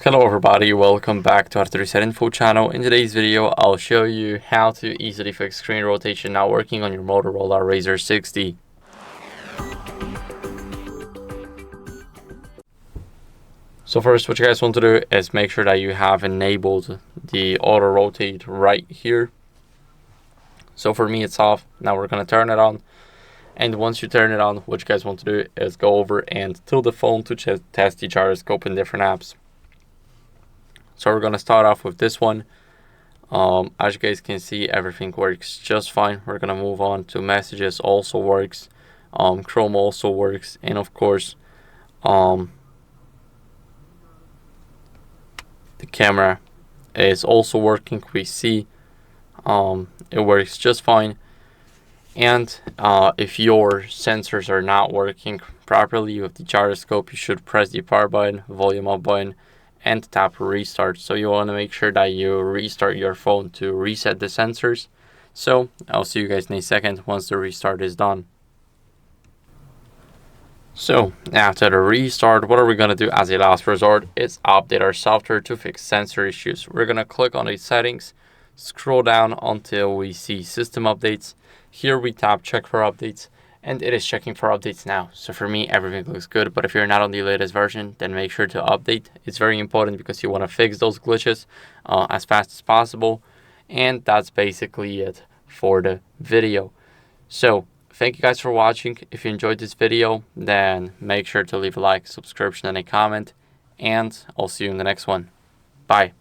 Hello everybody, welcome back to HardReset.Info channel. In today's video, I'll show you how to easily fix screen rotation not working on your Motorola Razr 60. So first, what you guys want to do is make sure that you have enabled the auto rotate right here. So for me, it's off. Now we're going to turn it on. And once you turn it on, what you guys want to do is go over and tilt the phone to test the gyroscope in different apps. So we're going to start off with this one. As you guys can see, everything works just fine. We're going to move on to messages, also works. Chrome also works. And of course, the camera is also working. We see it works just fine. And if your sensors are not working properly with the gyroscope, you should press the power button, volume up button, and tap restart. So you want to make sure that you restart your phone to reset the sensors. So I'll see you guys in a second once the restart is done. So after the restart, what are we going to do as a last resort is update our software to fix sensor issues. We're going to click on the settings, scroll down until we see system updates. Here we tap check for updates, and it is checking for updates now. So for me, everything looks good, but if you're not on the latest version, then make sure to update. It's very important because you want to fix those glitches as fast as possible. And that's basically it for the video. So thank you guys for watching. If you enjoyed this video, then make sure to leave a like, subscription, and a comment, and I'll see you in the next one. Bye.